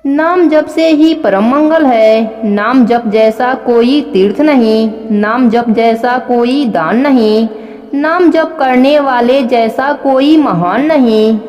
नाम जप से ही परम मंगल है। नाम जप जैसा कोई तीर्थ नहीं, नाम जप जैसा कोई दान नहीं, नाम जप करने वाले जैसा कोई महान नहीं।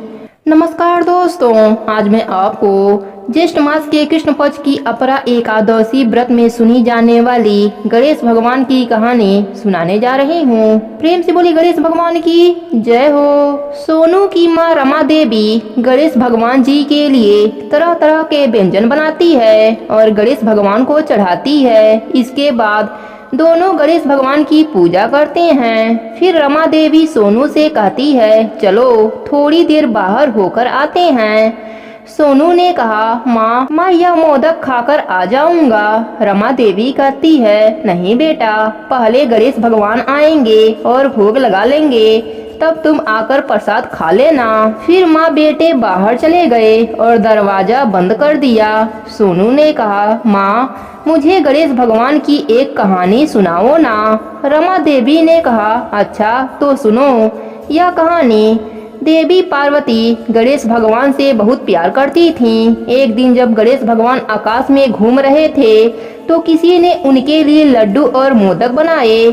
नमस्कार दोस्तों, आज मैं आपको ज्येष्ठ मास के कृष्ण पक्ष की अपरा एकादशी व्रत में सुनी जाने वाली गणेश भगवान की कहानी सुनाने जा रही हूँ। प्रेम से बोली गणेश भगवान की जय हो। सोनू की माँ रमा देवी गणेश भगवान जी के लिए तरह तरह के व्यंजन बनाती है और गणेश भगवान को चढ़ाती है। इसके बाद दोनों गणेश भगवान की पूजा करते हैं। फिर रमा देवी सोनू से कहती है, चलो थोड़ी देर बाहर होकर आते हैं। सोनू ने कहा, माँ यह मोदक खाकर आ जाऊंगा। रमा देवी कहती है, नहीं बेटा, पहले गणेश भगवान आएंगे और भोग लगा लेंगे, तब तुम आकर प्रसाद खा लेना। फिर माँ बेटे बाहर चले गए और दरवाजा बंद कर दिया। सोनू ने कहा, माँ मुझे गणेश भगवान की एक कहानी सुनाओ ना। रमा देवी ने कहा, अच्छा तो सुनो यह कहानी। देवी पार्वती गणेश भगवान से बहुत प्यार करती थीं। एक दिन जब गणेश भगवान आकाश में घूम रहे थे तो किसी ने उनके लिए लड्डू और मोदक बनाए।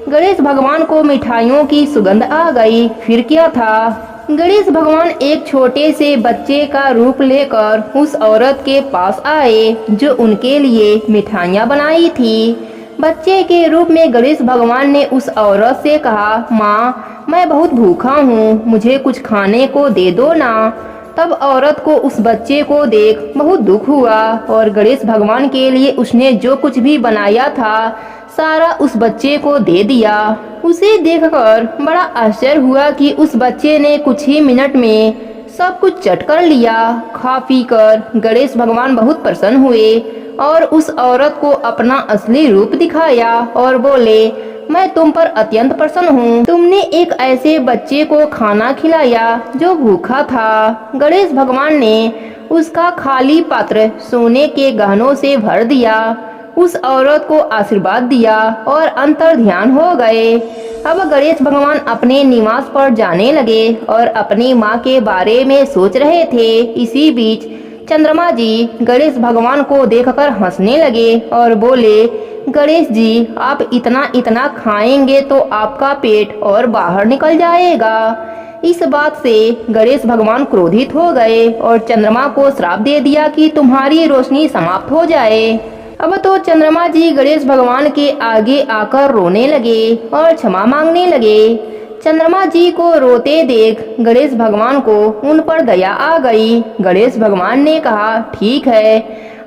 गणेश भगवान को मिठाइयों की सुगंध आ गई। फिर क्या था, गणेश भगवान एक छोटे से बच्चे का रूप लेकर उस औरत के पास आए जो उनके लिए मिठाइयाँ बनाई थी। बच्चे के रूप में गणेश भगवान ने उस औरत से कहा, माँ मैं बहुत भूखा हूँ, मुझे कुछ खाने को दे दो ना। तब औरत को उस बच्चे को देख बहुत दुख हुआ और गणेश भगवान के लिए उसने जो कुछ भी बनाया था सारा उस बच्चे को दे दिया। उसे देखकर बड़ा आश्चर्य हुआ कि उस बच्चे ने कुछ ही मिनट में सब कुछ चट कर लिया। खा पी कर गणेश भगवान बहुत प्रसन्न हुए और उस औरत को अपना असली रूप दिखाया और बोले, मैं तुम पर अत्यंत प्रसन्न हूँ। तुमने एक ऐसे बच्चे को खाना खिलाया जो भूखा था। गणेश भगवान ने उसका खाली पात्र सोने के गहनों से भर दिया, उस औरत को आशीर्वाद दिया और अंतर ध्यान हो गए। अब गणेश भगवान अपने निवास पर जाने लगे और अपनी माँ के बारे में सोच रहे थे। इसी बीच चंद्रमा जी गणेश भगवान को देखकर हंसने लगे और बोले, गणेश जी आप इतना इतना खाएंगे तो आपका पेट और बाहर निकल जाएगा। इस बात से गणेश भगवान क्रोधित हो गए और चंद्रमा को श्राप दे दिया कि तुम्हारी रोशनी समाप्त हो जाए। अब तो चंद्रमा जी गणेश भगवान के आगे आकर रोने लगे और क्षमा मांगने लगे। चंद्रमा जी को रोते देख गणेश भगवान को उन पर दया आ गई। गणेश भगवान ने कहा, ठीक है,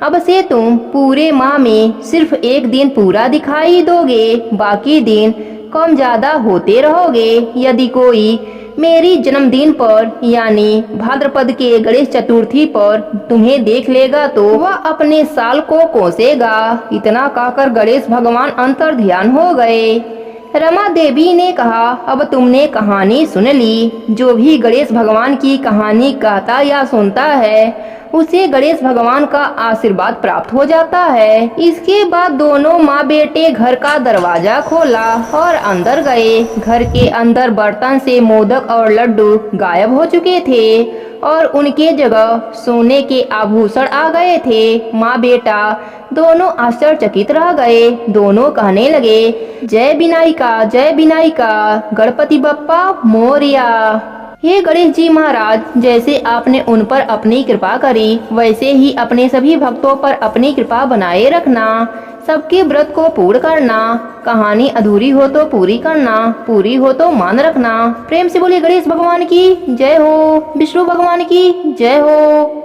अब से तुम पूरे माह में सिर्फ एक दिन पूरा दिखाई दोगे, बाकी दिन कम ज्यादा होते रहोगे। यदि कोई मेरी जन्मदिन पर यानी भाद्रपद के गणेश चतुर्थी पर तुम्हें देख लेगा तो वह अपने साल को कोसेगा। इतना कहकर गणेश भगवान अंतर ध्यान हो गए। रमा देवी ने कहा, अब तुमने कहानी सुन ली। जो भी गणेश भगवान की कहानी कहता या सुनता है उसे गणेश भगवान का आशीर्वाद प्राप्त हो जाता है। इसके बाद दोनों माँ बेटे घर का दरवाजा खोला और अंदर गए। घर के अंदर बर्तन से मोदक और लड्डू गायब हो चुके थे और उनके जगह सोने के आभूषण आ गए थे। माँ बेटा दोनों आश्चर्यचकित रह गए। दोनों कहने लगे, जय विनायका गणपति बप्पा मोरया। हे गणेश जी महाराज, जैसे आपने उन पर अपनी कृपा करी वैसे ही अपने सभी भक्तों पर अपनी कृपा बनाए रखना। सबके व्रत को पूर्ण करना, कहानी अधूरी हो तो पूरी करना, पूरी हो तो मान रखना। प्रेम से बोलिए गणेश भगवान की जय हो, विष्णु भगवान की जय हो।